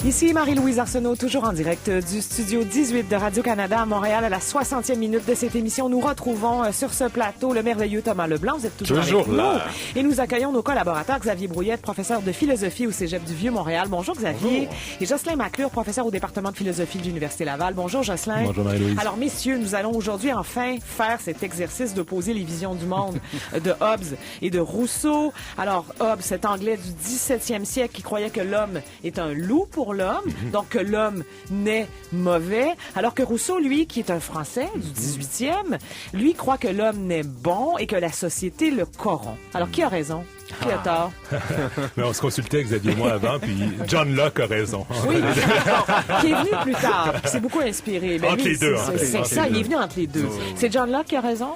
Ici Marie-Louise Arsenault, toujours en direct du studio 18 de Radio-Canada à Montréal à la 60e minute de cette émission. Nous retrouvons sur ce plateau le merveilleux Thomas Leblanc. Vous êtes toujours avec là. nous. Et nous accueillons nos collaborateurs Xavier Brouillette, professeur de philosophie au Cégep du Vieux-Montréal. Bonjour Xavier. Bonjour. Et Jocelyn Maclure, professeur au département de philosophie de l'Université Laval. Bonjour Jocelyn. Bonjour Marie-Louise. Alors messieurs, nous allons aujourd'hui enfin faire cet exercice d'opposer les visions du monde de Hobbes et de Rousseau. Alors Hobbes, cet Anglais du 17e siècle qui croyait que l'homme est un loup pour l'homme, donc que l'homme naît mauvais, alors que Rousseau, lui, qui est un Français du 18e, lui croit que l'homme naît bon et que la société le corrompt. Alors qui a raison? Qui a tort? Mais on se consultait, Xavier et moi, avant, puis John Locke a raison. Oui, qui est venu plus tard, qui s'est beaucoup inspiré. Ben, entre lui, les deux. C'est ça, il est venu entre les deux. C'est John Locke qui a raison?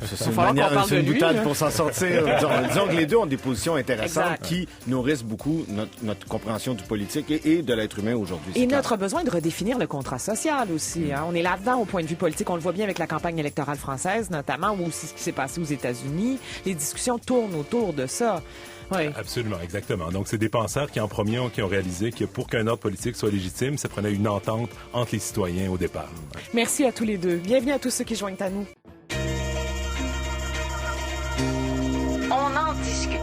C'est une boutade pour s'en sortir. Disons que les deux ont des positions intéressantes qui nourrissent beaucoup notre compréhension du politique et de l'être humain aujourd'hui. Et notre besoin de redéfinir le contrat social aussi. Hein. On est là-dedans au point de vue politique. On le voit bien avec la campagne électorale française, notamment, ou aussi ce qui s'est passé aux États-Unis. Les discussions tournent autour de ça. Oui. Absolument, exactement. Donc, c'est des penseurs qui, en premier, qui ont réalisé que pour qu'un ordre politique soit légitime, ça prenait une entente entre les citoyens au départ. Merci à tous les deux. Bienvenue à tous ceux qui joignent à nous. On en discute.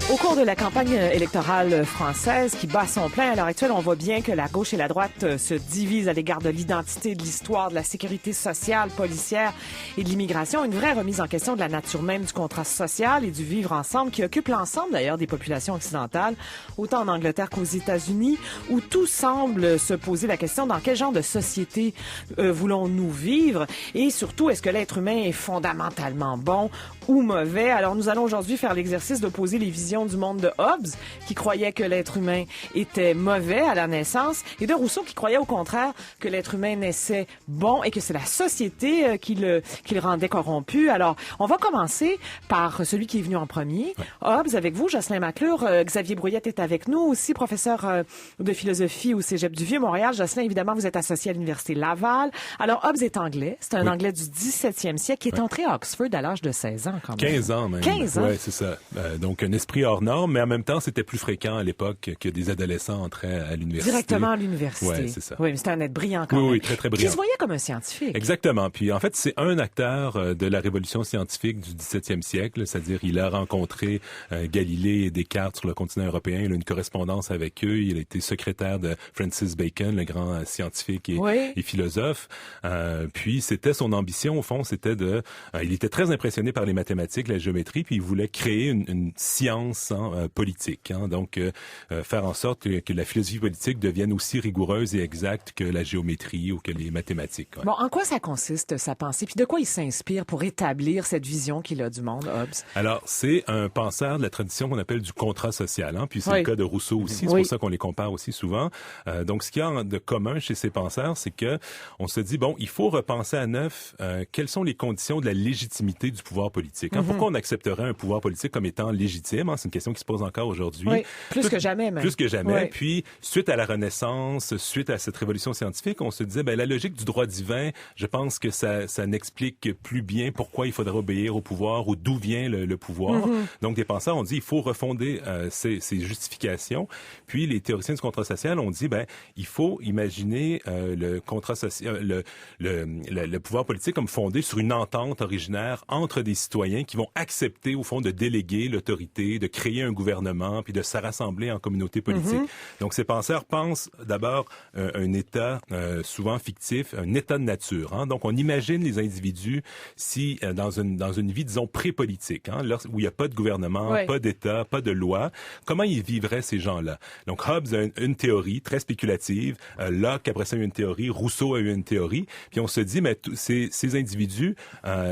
Au cours de la campagne électorale française qui bat son plein à l'heure actuelle, on voit bien que la gauche et la droite se divisent à l'égard de l'identité, de l'histoire, de la sécurité sociale, policière et de l'immigration. Une vraie remise en question de la nature même du contrat social et du vivre ensemble qui occupe l'ensemble d'ailleurs des populations occidentales, autant en Angleterre qu'aux États-Unis, où tout semble se poser la question dans quel genre de société voulons-nous vivre et surtout est-ce que l'être humain est fondamentalement bon ou mauvais. Alors nous allons aujourd'hui faire l'exercice d'opposer les visions du monde de Hobbes, qui croyait que l'être humain était mauvais à la naissance, et de Rousseau, qui croyait au contraire que l'être humain naissait bon et que c'est la société qui le rendait corrompu. Alors, on va commencer par celui qui est venu en premier. Hobbes, avec vous, Jocelyn Maclure. Xavier Brouillette est avec nous, aussi professeur de philosophie au Cégep du Vieux-Montréal. Jocelyn, évidemment, vous êtes associé à l'Université Laval. Alors, Hobbes est anglais. C'est un Anglais du 17e siècle qui est entré à Oxford à l'âge de 16 ans, quand même. 15 ans, même. 15 ans? Oui, c'est ça. Donc, un esprit hors norme, mais en même temps, c'était plus fréquent à l'époque que des adolescents entraient à l'université. Directement à l'université. Oui, c'est ça. Oui, mais c'était un être brillant quand même. Oui, très, très brillant. Qui se voyait comme un scientifique. Exactement. Puis, en fait, c'est un acteur de la révolution scientifique du 17e siècle, c'est-à-dire il a rencontré Galilée et Descartes sur le continent européen, il a une correspondance avec eux, il a été secrétaire de Francis Bacon, le grand scientifique et philosophe. Puis, c'était son ambition, au fond, c'était il était très impressionné par les mathématiques, la géométrie, puis il voulait créer une science politique. Donc, faire en sorte que la philosophie politique devienne aussi rigoureuse et exacte que la géométrie ou que les mathématiques. Bon, en quoi ça consiste, sa pensée? Puis de quoi il s'inspire pour établir cette vision qu'il a du monde, Hobbes? Alors, c'est un penseur de la tradition qu'on appelle du contrat social. Puis c'est le cas de Rousseau aussi. C'est pour ça qu'on les compare aussi souvent. Donc, ce qu'il y a de commun chez ces penseurs, c'est que on se dit, bon, il faut repenser à neuf quelles sont les conditions de la légitimité du pouvoir politique. Pourquoi on accepterait un pouvoir politique comme étant légitime? C'est une question qui se pose encore aujourd'hui. Oui, plus que jamais même. Plus que jamais. Oui. Puis, suite à la Renaissance, suite à cette révolution scientifique, on se disait, la logique du droit divin, je pense que ça n'explique plus bien pourquoi il faudrait obéir au pouvoir ou d'où vient le pouvoir. Donc, des penseurs ont dit, il faut refonder ces justifications. Puis, les théoriciens du contrat social ont dit, il faut imaginer le contrat social, le pouvoir politique comme fondé sur une entente originaire entre des citoyens qui vont accepter, au fond, de déléguer l'autorité, de créer un gouvernement, puis de se rassembler en communauté politique. Donc, ces penseurs pensent d'abord un État souvent fictif, un État de nature. Donc, on imagine les individus si dans une vie, disons, pré-politique, où il n'y a pas de gouvernement, pas d'État, pas de loi, comment ils vivraient ces gens-là? Donc, Hobbes a une théorie très spéculative, Locke, après ça, a eu une théorie, Rousseau a eu une théorie, puis on se dit, mais ces individus,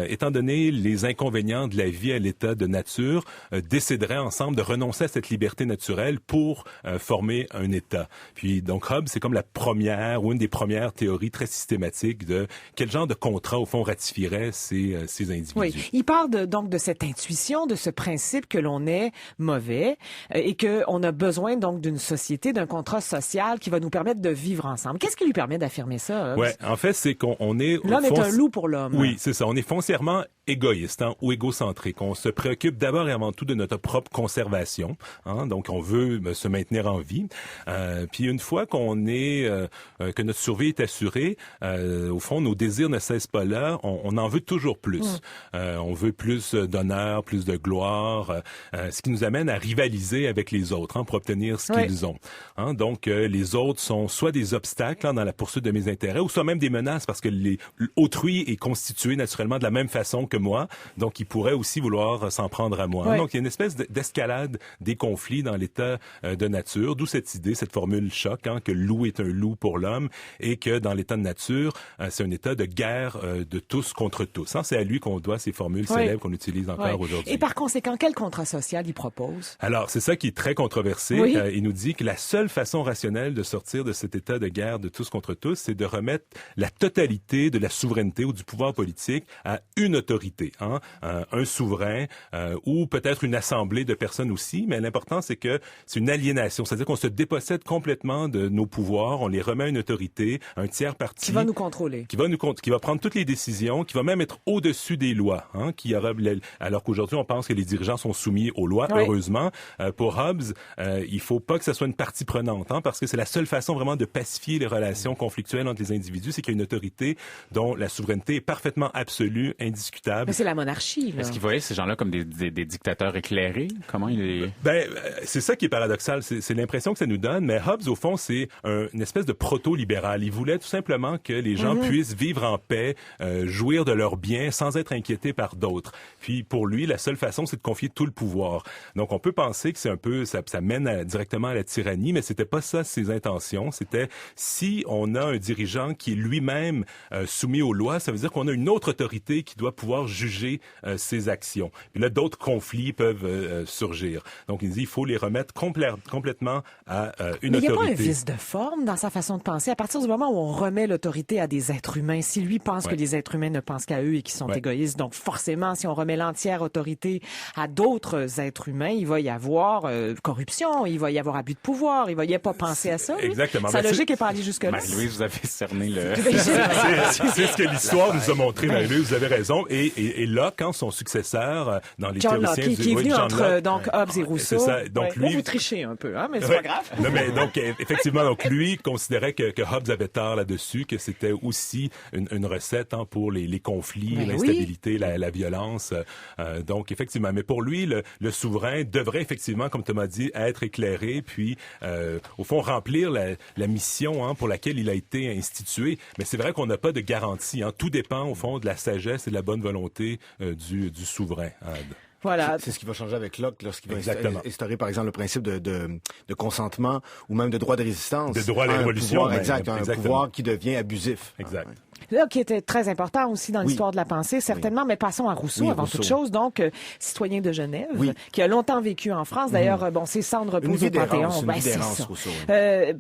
étant donné les inconvénients de la vie à l'état de nature, décideraient ensemble de renoncer à cette liberté naturelle pour former un État. Puis donc Hobbes, c'est comme la première ou une des premières théories très systématiques de quel genre de contrat au fond ratifierait ces individus. Oui, il parle donc de cette intuition, de ce principe que l'on est mauvais et que on a besoin donc d'une société, d'un contrat social qui va nous permettre de vivre ensemble. Qu'est-ce qui lui permet d'affirmer ça? Ouais, en fait, c'est qu'on est l'homme est un loup pour l'homme. Oui, c'est ça. On est foncièrement égoïste ou égocentrique. On se préoccupe d'abord et avant tout de notre propre conservation. Donc, on veut se maintenir en vie. Puis une fois que notre survie est assurée, au fond, nos désirs ne cessent pas là. On en veut toujours plus. On veut plus d'honneur, plus de gloire, ce qui nous amène à rivaliser avec les autres pour obtenir ce qu'ils ont. Donc, les autres sont soit des obstacles dans la poursuite de mes intérêts, ou soit même des menaces, parce que autrui est constitué naturellement de la même façon que moi, donc il pourrait aussi vouloir s'en prendre à moi. Donc, il y a une espèce d'escalade des conflits dans l'état de nature, d'où cette idée, cette formule choc, que le loup est un loup pour l'homme, et que dans l'état de nature, c'est un état de guerre de tous contre tous. C'est à lui qu'on doit ces formules célèbres qu'on utilise encore aujourd'hui. Et par conséquent, quel contrat social il propose? Alors, c'est ça qui est très controversé. Il nous dit que la seule façon rationnelle de sortir de cet état de guerre de tous contre tous, c'est de remettre la totalité de la souveraineté ou du pouvoir politique à une autorité, un souverain ou peut-être une assemblée de personnes aussi, mais l'important, c'est que c'est une aliénation, c'est-à-dire qu'on se dépossède complètement de nos pouvoirs, on les remet à une autorité, un tiers parti. Qui va nous contrôler. Qui va prendre toutes les décisions, qui va même être au-dessus des lois, alors qu'aujourd'hui, on pense que les dirigeants sont soumis aux lois, heureusement. Pour Hobbes, il faut pas que ce soit une partie prenante, parce que c'est la seule façon vraiment de pacifier les relations conflictuelles entre les individus, c'est qu'il y a une autorité dont la souveraineté est parfaitement absolue, indiscutable. Mais c'est la monarchie, là. Est-ce qu'il voyait ces gens-là comme des dictateurs éclairés? Comment il est... c'est ça qui est paradoxal. C'est l'impression que ça nous donne, mais Hobbes, au fond, c'est une espèce de proto-libéral. Il voulait tout simplement que les gens puissent vivre en paix, jouir de leurs biens sans être inquiétés par d'autres. Puis, pour lui, la seule façon, c'est de confier tout le pouvoir. Donc, on peut penser que c'est un peu, ça mène directement à la tyrannie, mais c'était pas ça ses intentions. C'était, si on a un dirigeant qui est lui-même soumis aux lois, ça veut dire qu'on a une autre autorité qui doit pouvoir juger ses actions. Puis là, d'autres conflits peuvent surgir. Donc, il dit, il faut les remettre complètement à une autorité. Mais il n'y a pas un vice de forme dans sa façon de penser. À partir du moment où on remet l'autorité à des êtres humains, si lui pense que les êtres humains ne pensent qu'à eux et qu'ils sont égoïstes, donc forcément, si on remet l'entière autorité à d'autres êtres humains, il va y avoir corruption, il va y avoir abus de pouvoir, il va y pas penser à ça. Exactement. Sa logique n'est pas allée jusque-là. Marie-Louise, vous avez cerné le... c'est ce que l'histoire nous a montré, Marie-Louise, vous avez raison. Et Locke, son successeur dans les théoriciens qui est venu entre Hobbes et Rousseau. C'est ça. Donc lui, vous trichez un peu, mais c'est pas grave. Non, mais donc effectivement, donc lui considérait que Hobbes avait tort là-dessus, que c'était aussi une recette pour les conflits, l'instabilité, la violence. Donc effectivement, mais pour lui, le souverain devrait effectivement, comme Thomas dit, être éclairé, puis au fond remplir la mission pour laquelle il a été institué. Mais c'est vrai qu'on n'a pas de garantie. Tout dépend au fond de la sagesse et de la bonne volonté du souverain. Voilà. C'est ce qui va changer avec Locke lorsqu'il va instaurer, par exemple, le principe de consentement ou même de droit de résistance. De droit à la révolution. Un pouvoir qui devient abusif. Exact. Là, qui était très important aussi dans l'histoire de la pensée, certainement, mais passons à Rousseau avant toute chose. Donc, citoyen de Genève, qui a longtemps vécu en France. D'ailleurs, ses cendres reposent au Panthéon. Rousseau.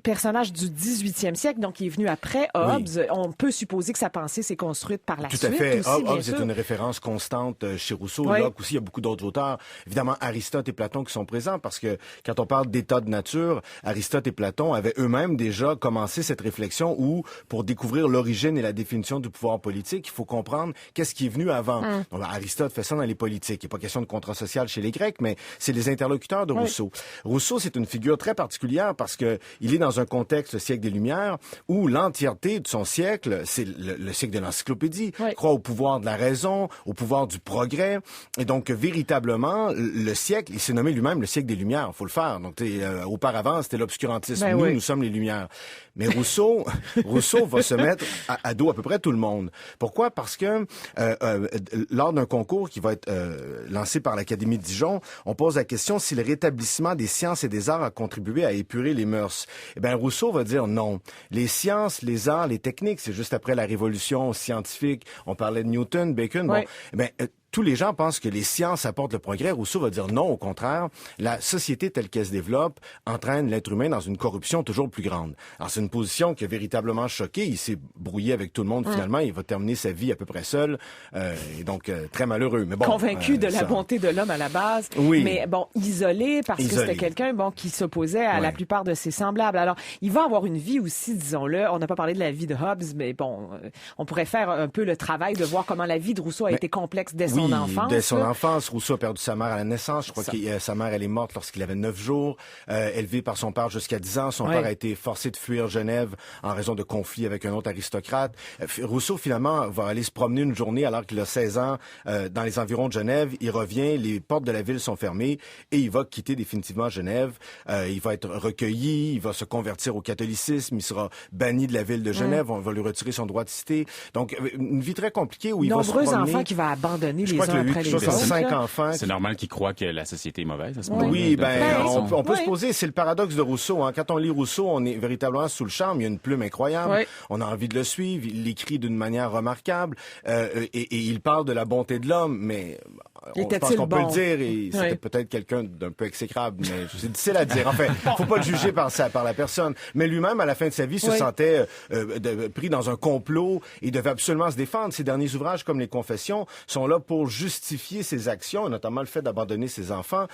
Personnage du 18e siècle, donc il est venu après Hobbes. On peut supposer que sa pensée s'est construite par la suite. Tout à fait. Aussi, Hobbes est une référence constante chez Rousseau. Locke aussi, il y a beaucoup d'autres auteurs. Évidemment, Aristote et Platon qui sont présents, parce que quand on parle d'état de nature, Aristote et Platon avaient eux-mêmes déjà commencé cette réflexion où, pour découvrir l'origine et la définition du pouvoir politique, il faut comprendre qu'est-ce qui est venu avant. Donc, Aristote fait ça dans les politiques. Il n'est pas question de contrat social chez les Grecs, mais c'est les interlocuteurs de Rousseau. Rousseau, c'est une figure très particulière parce que il est dans un contexte, le siècle des Lumières, où l'entièreté de son siècle, c'est le siècle de l'encyclopédie, croit au pouvoir de la raison, au pouvoir du progrès. Et donc, véritablement, le siècle, il s'est nommé lui-même le siècle des Lumières. Il faut le faire. Donc, auparavant, c'était l'obscurantisme. Nous sommes les Lumières. Mais Rousseau va se mettre à dos à peu près tout le monde. Pourquoi? Parce que lors d'un concours qui va être lancé par l'Académie de Dijon, on pose la question si le rétablissement des sciences et des arts a contribué à épurer les mœurs. Eh bien, Rousseau va dire non. Les sciences, les arts, les techniques, c'est juste après la révolution scientifique. On parlait de Newton, Bacon. Bon, eh bien, tous les gens pensent que les sciences apportent le progrès. Rousseau va dire non, au contraire. La société telle qu'elle se développe entraîne l'être humain dans une corruption toujours plus grande. Alors, c'est une position qui a véritablement choqué. Il s'est brouillé avec tout le monde, finalement. Il va terminer sa vie à peu près seul. Et donc, très malheureux. Mais bon, convaincu de la bonté de l'homme à la base. Mais bon, isolé parce que c'était quelqu'un qui s'opposait à la plupart de ses semblables. Alors, il va avoir une vie aussi, disons-le. On n'a pas parlé de la vie de Hobbes, mais bon, on pourrait faire un peu le travail de voir comment la vie de Rousseau a été complexe dès son son enfance. Dès son là. enfance. Rousseau a perdu sa mère à la naissance. Je crois que sa mère, elle est morte lorsqu'il avait 9 jours. Élevé par son père jusqu'à 10 ans. Son père a été forcé de fuir Genève en raison de conflits avec un autre aristocrate. Rousseau, finalement, va aller se promener une journée alors qu'il a 16 ans dans les environs de Genève. Il revient, les portes de la ville sont fermées et il va quitter définitivement Genève. Il va être recueilli, il va se convertir au catholicisme, il sera banni de la ville de Genève, on va lui retirer son droit de cité. Donc, une vie très compliquée où il va se promener. Nombreux enfants qu'il va abandonner les uns après les autres. 5 enfants. C'est normal qu'il croit que la société est mauvaise à ce moment-là. Oui, on peut se poser, c'est le paradoxe de Rousseau. Hein. Quand on lit Rousseau, on est véritablement sous le charme. Il y a une plume incroyable. Oui. On a envie de le suivre. Il l'écrit d'une manière remarquable. Et il parle de la bonté de l'homme, mais je pense qu'on peut le dire. Et c'était peut-être quelqu'un d'un peu exécrable, mais c'est difficile à dire. Enfin, faut pas le juger par la personne. Mais lui-même, à la fin de sa vie, se sentait pris dans un complot. Il devait absolument se défendre. Ses derniers ouvrages, comme les Confessions, sont là pour justifier ses actions, notamment le fait d'abandonner ses enfants,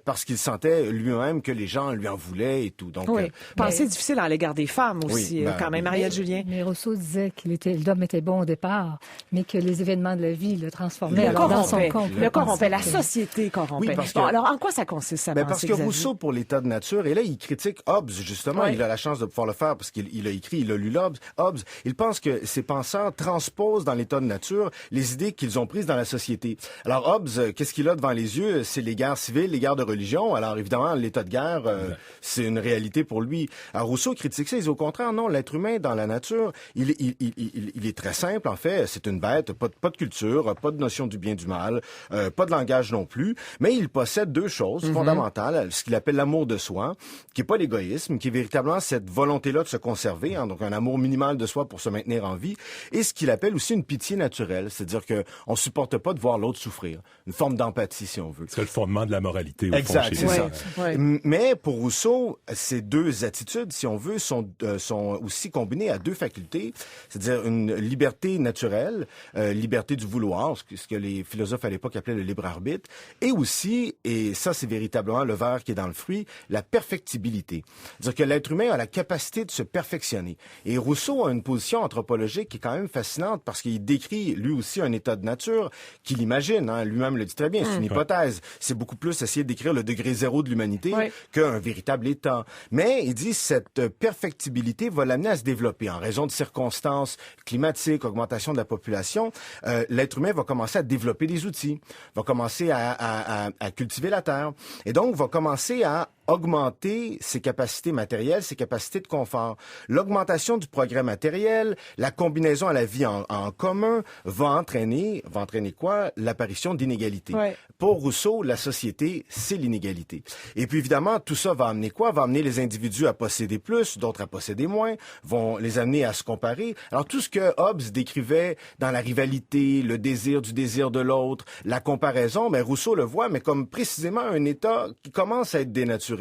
parce qu'il sentait lui-même que les gens lui en voulaient et tout. Donc, pensée difficile à l'égard des femmes aussi, quand même, Marielle Julien. Mais Rousseau disait que l'homme était bon au départ, mais que les événements de la vie le transformaient. Dans son compte. Le corrompait, la société corrompait. Oui, alors, en quoi ça consiste, ça? Parce que Rousseau, pour l'état de nature, et là, il critique Hobbes, justement. Il a la chance de pouvoir le faire parce qu'il a écrit, il a lu Hobbes. Il pense que ces penseurs transposent dans l'état de nature les idées qu'ils ont prises dans la société. Alors, Hobbes, qu'est-ce qu'il a devant les yeux? C'est les guerres civiles, les guerres de religion. Alors, évidemment, l'état de guerre, c'est une réalité pour lui. Alors, Rousseau critique ça. Il dit au contraire, non, l'être humain dans la nature, il est très simple, en fait. C'est une bête, pas de culture, pas de notion du bien du mal, pas de langage non plus. Mais il possède deux choses fondamentales. Ce qu'il appelle l'amour de soi, qui est pas l'égoïsme, qui est véritablement cette volonté-là de se conserver, hein, donc un amour minimal de soi pour se maintenir en vie, et ce qu'il appelle aussi une pitié naturelle, c'est-à-dire que on supporte pas de voir l'autre souffrir, une forme d'empathie si on veut. C'est le fondement de la moralité. Exact, c'est ça. Ouais. Mais pour Rousseau, ces deux attitudes, si on veut, sont aussi combinées à deux facultés, c'est-à-dire une liberté naturelle, liberté du vouloir, ce que les philosophes à l'époque appelaient le libre arbitre, et aussi, et ça c'est véritablement le ver qui est dans le fruit, la perfectibilité. C'est-à-dire que l'être humain a la capacité de se perfectionner. Et Rousseau a une position anthropologique qui est quand même fascinante parce qu'il décrit lui aussi un état de nature qu'il imagine. Hein, lui-même le dit très bien, c'est une hypothèse. C'est beaucoup plus essayer de décrire le degré zéro de l'humanité qu'un véritable état. Mais il dit cette perfectibilité va l'amener à se développer en raison de circonstances climatiques, augmentation de la population. L'être humain va commencer à développer des outils, va commencer à cultiver la terre et donc va commencer à augmenter ses capacités matérielles, ses capacités de confort. L'augmentation du progrès matériel, la combinaison à la vie en commun va entraîner quoi? L'apparition d'inégalités. Ouais. Pour Rousseau, la société, c'est l'inégalité. Et puis évidemment, tout ça va amener quoi? Va amener les individus à posséder plus, d'autres à posséder moins, vont les amener à se comparer. Alors tout ce que Hobbes décrivait dans la rivalité, le désir du désir de l'autre, la comparaison, mais Rousseau le voit, mais comme précisément un état qui commence à être dénaturé.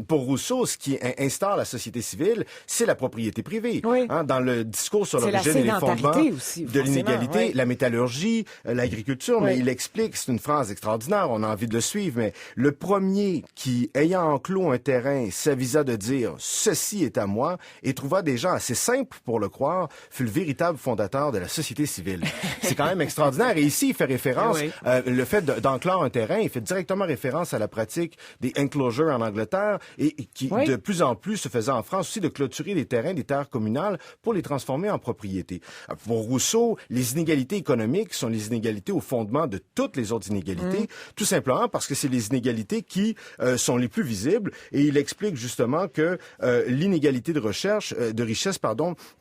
Pour Rousseau, ce qui instaure la société civile, c'est la propriété privée. Oui. Hein, dans le discours sur l'origine et les fondements de l'inégalité, la métallurgie, l'agriculture, mais il explique, c'est une phrase extraordinaire, on a envie de le suivre, mais le premier qui, ayant enclos un terrain, s'avisa de dire « ceci est à moi » et trouva des gens assez simples pour le croire, fut le véritable fondateur de la société civile. C'est quand même extraordinaire. Et ici, il fait référence, le fait d'enclore un terrain, il fait directement référence à la pratique des enclosures en Angleterre et qui, de plus en plus, se faisait en France aussi de clôturer des terres communales pour les transformer en propriétés. Pour Rousseau, les inégalités économiques sont les inégalités au fondement de toutes les autres inégalités, tout simplement parce que c'est les inégalités qui sont les plus visibles et il explique justement que l'inégalité de richesse,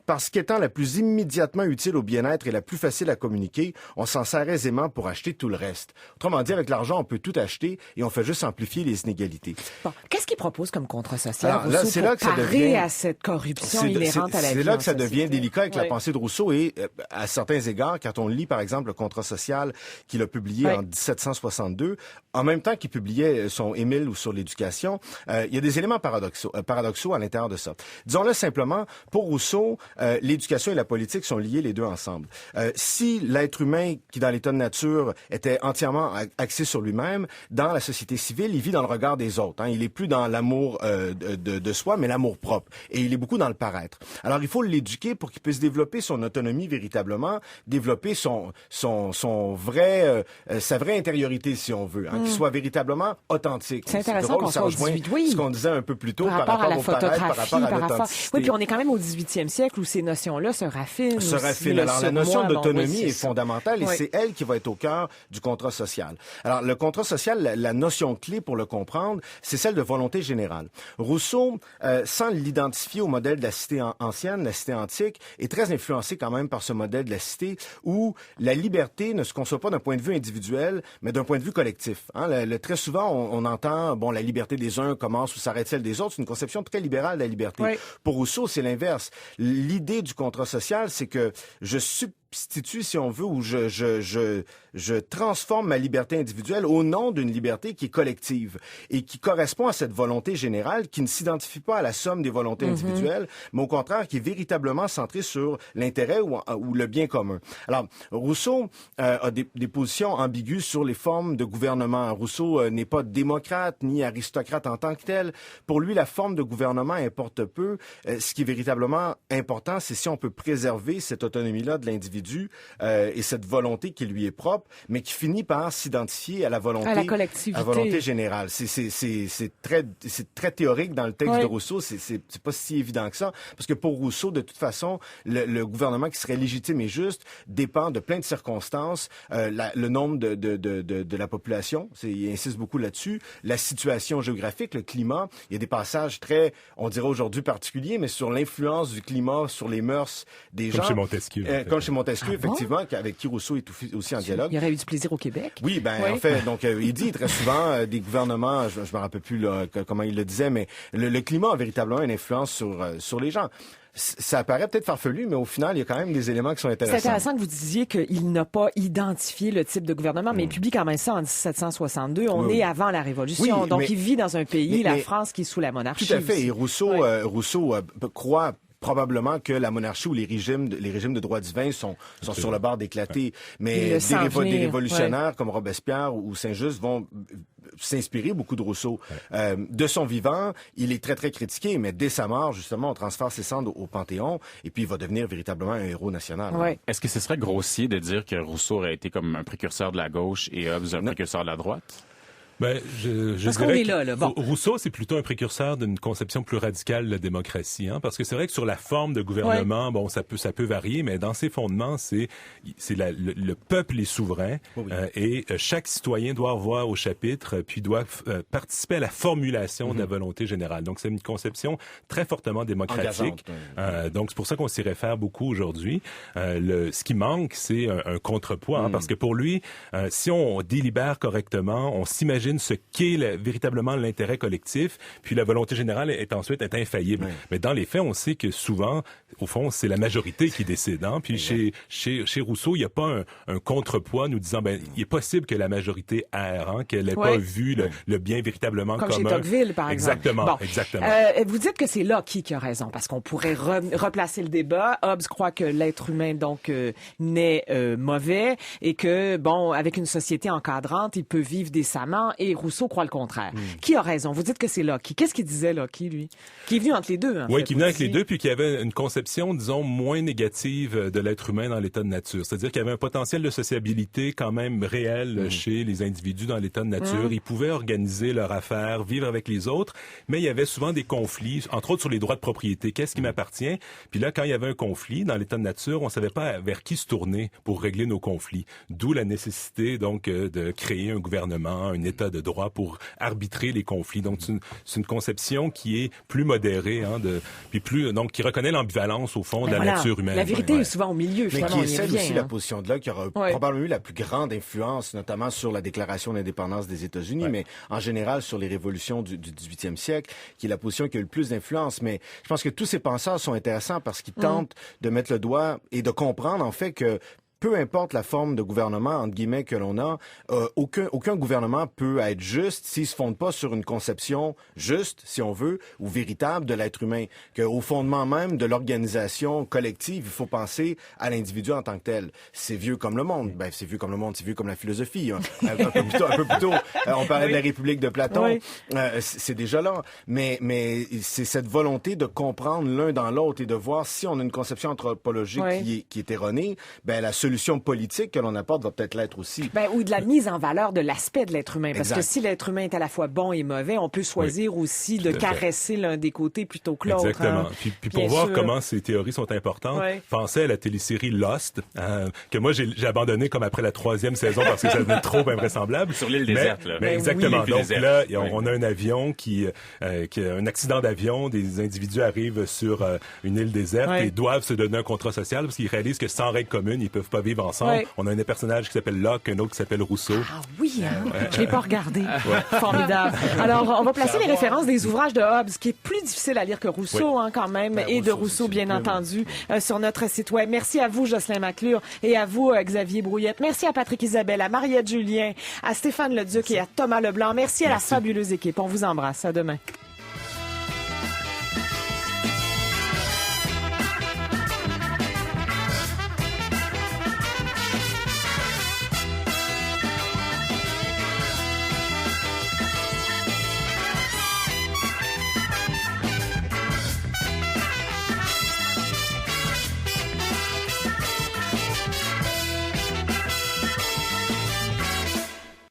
parce qu'étant la plus immédiatement utile au bien-être et la plus facile à communiquer, on s'en sert aisément pour acheter tout le reste. Autrement dit, avec l'argent, on peut tout acheter et on fait juste amplifier les inégalités. Bon, qu'est-ce qu'il propose comme contrat social, Rousseau, là, c'est là que ça devient à cette corruption inhérente à la vie? C'est là que ça devient délicat avec la pensée de Rousseau et à certains égards, quand on lit par exemple le contrat social qu'il a publié en 1762, en même temps qu'il publiait son Émile ou sur l'éducation, il y a des éléments paradoxaux à l'intérieur de ça. Disons-le simplement, pour Rousseau, l'éducation et la politique sont liés les deux ensemble. Si l'être humain qui dans l'état de nature était entièrement axé sur lui-même, dans la société civile, il vit dans le regard des autres. Hein. Il est plus dans l'amour de soi, mais l'amour propre. Et il est beaucoup dans le paraître. Alors, il faut l'éduquer pour qu'il puisse développer son autonomie véritablement, développer sa vraie intériorité, si on veut, qu'il soit véritablement authentique. C'est intéressant qu'on soit au 18, oui. Ce qu'on disait un peu plus tôt par rapport au paraître, par rapport à l'authenticité. Oui, puis on est quand même au 18e siècle où ces notions-là se raffinent. Alors, la notion d'autonomie est ça. fondamentale et c'est elle qui va être au cœur du contrat social. Alors, le contrat social, la notion clé pour le comprendre, c'est celle de volonté générale. Rousseau, sans l'identifier au modèle de la cité ancienne, la cité antique, est très influencé quand même par ce modèle de la cité où la liberté ne se conçoit pas d'un point de vue individuel, mais d'un point de vue collectif. Très souvent, on entend, la liberté des uns commence ou s'arrête celle des autres. C'est une conception très libérale de la liberté. Oui. Pour Rousseau, c'est l'inverse. L'idée du contrat social, c'est que je substitue, si on veut, ou je transforme ma liberté individuelle au nom d'une liberté qui est collective et qui correspond à cette volonté générale qui ne s'identifie pas à la somme des volontés individuelles, mais au contraire qui est véritablement centrée sur l'intérêt ou le bien commun. Alors, Rousseau a des positions ambiguës sur les formes de gouvernement. Rousseau n'est pas démocrate ni aristocrate en tant que tel. Pour lui, la forme de gouvernement importe peu. Ce qui est véritablement important, c'est si on peut préserver cette autonomie-là de l'individu et cette volonté qui lui est propre, mais qui finit par s'identifier à la volonté, à la collectivité, à la volonté générale. C'est très théorique dans le texte de Rousseau. C'est pas si évident que ça, parce que pour Rousseau, de toute façon, le gouvernement qui serait légitime et juste dépend de plein de circonstances, le nombre de la population, il insiste beaucoup là-dessus, la situation géographique, le climat. Il y a des passages très, on dirait aujourd'hui particuliers, mais sur l'influence du climat, sur les mœurs des gens. Chez Montesquieu. Comme chez Montesquieu, effectivement, avec qui Rousseau est aussi en dialogue. Il y aurait eu du plaisir au Québec. Oui, en fait, donc il dit très souvent des gouvernements, je me rappelle plus comment il le disait, mais le climat a véritablement une influence sur les gens. Ça paraît peut-être farfelu, mais au final, il y a quand même des éléments qui sont intéressants. C'est intéressant que vous disiez qu'il n'a pas identifié le type de gouvernement, mais il publie quand même ça en 1762. On est avant la Révolution, donc il vit dans un pays, la France, qui est sous la monarchie. Tout à fait, et Rousseau croit probablement que la monarchie ou les régimes de droit divin sont sur le bord d'éclater. Mais des révolutionnaires comme Robespierre ou Saint-Just vont s'inspirer beaucoup de Rousseau. De son vivant, il est très, très critiqué, mais dès sa mort, justement, on transfère ses cendres au Panthéon et puis il va devenir véritablement un héros national. Ouais. Est-ce que ce serait grossier de dire que Rousseau aurait été comme un précurseur de la gauche et Hobbes un précurseur de la droite? Je dirais que bon. Rousseau, c'est plutôt un précurseur d'une conception plus radicale de la démocratie, parce que c'est vrai que sur la forme de gouvernement, ça peut varier, mais dans ses fondements, c'est le peuple est souverain et chaque citoyen doit avoir au chapitre, puis doit participer à la formulation de la volonté générale. Donc c'est une conception très fortement démocratique. Donc c'est pour ça qu'on s'y réfère beaucoup aujourd'hui. Ce qui manque, c'est un contrepoids, parce que pour lui, si on délibère correctement, on s'imagine ce qu'est véritablement l'intérêt collectif, puis la volonté générale est ensuite infaillible. Oui. Mais dans les faits, on sait que souvent, au fond, c'est la majorité qui décide. Puis chez Rousseau, il n'y a pas un contrepoids nous disant, il est possible que la majorité erre, qu'elle n'ait pas vu le bien véritablement commun. Comme chez Tocqueville, par exemple. Exactement. Vous dites que c'est Locke qui a raison, parce qu'on pourrait replacer le débat. Hobbes croit que l'être humain, donc, naît mauvais et que, avec une société encadrante, il peut vivre décemment. Et Rousseau croit le contraire. Qui a raison? Vous dites que c'est Locke. Qu'est-ce qu'il disait, Locke, lui? Qui est venu entre les deux, Oui, qui est venu entre les deux, puis qui avait une conception, disons, moins négative de l'être humain dans l'état de nature. C'est-à-dire qu'il y avait un potentiel de sociabilité quand même réel chez les individus dans l'état de nature. Ils pouvaient organiser leur affaire, vivre avec les autres, mais il y avait souvent des conflits, entre autres sur les droits de propriété. Qu'est-ce qui m'appartient? Puis là, quand il y avait un conflit dans l'état de nature, on savait pas vers qui se tourner pour régler nos conflits. D'où la nécessité, donc, de créer un gouvernement, un état de droit pour arbitrer les conflits. Donc, c'est une conception qui est plus modérée, puis qui reconnaît l'ambivalence, au fond, de la nature humaine. La vérité est souvent au milieu, finalement. Mais qui est celle aussi, la position de Locke, qui aura probablement eu la plus grande influence, notamment sur la déclaration d'indépendance des États-Unis, mais en général sur les révolutions du 18e siècle, qui est la position qui a eu le plus d'influence. Mais je pense que tous ces penseurs sont intéressants parce qu'ils tentent de mettre le doigt et de comprendre, en fait, que peu importe la forme de gouvernement, entre guillemets, que l'on a, aucun gouvernement peut être juste s'il se fonde pas sur une conception juste, si on veut, ou véritable de l'être humain. Qu'au fondement même de l'organisation collective, il faut penser à l'individu en tant que tel. C'est vieux comme le monde. Ben, c'est vieux comme le monde, c'est vieux comme la philosophie. Hein. un peu plus tôt, on parlait de la République de Platon. Oui. C'est déjà là. Mais c'est cette volonté de comprendre l'un dans l'autre et de voir si on a une conception anthropologique qui est erronée, ben la solution politique que l'on apporte va peut-être l'être aussi. Ben, ou de la mise en valeur de l'aspect de l'être humain. Parce Exact. que si l'être humain est à la fois bon et mauvais, on peut choisir aussi de caresser l'un des côtés plutôt que l'autre. Exactement. Hein. Puis pour Bien voir sûr. comment ces théories sont importantes, pensez à la télésérie Lost, que moi j'ai abandonné comme après la 3e saison parce que ça devenait trop invraisemblable. Sur l'île déserte, là. Mais Ben exactement. oui, Donc l'île là, déserte. on a un avion qui a un accident d'avion, des individus arrivent sur une île déserte et doivent se donner un contrat social parce qu'ils réalisent que sans règles communes, ils peuvent pas vivre ensemble. On a un personnage qui s'appelle Locke, un autre qui s'appelle Rousseau. Ah oui, hein? Je l'ai pas regardé. Formidable. Alors, on va placer les références des ouvrages de Hobbes, qui est plus difficile à lire que Rousseau, hein, quand même, et de Rousseau, bien entendu, sur notre site web. Merci à vous, Jocelyn Maclure, et à vous, Xavier Brouillette. Merci à Patrick Isabelle, à Mariette Julien, à Stéphane Leduc et à Thomas Leblanc. Merci à la fabuleuse équipe. On vous embrasse. À demain.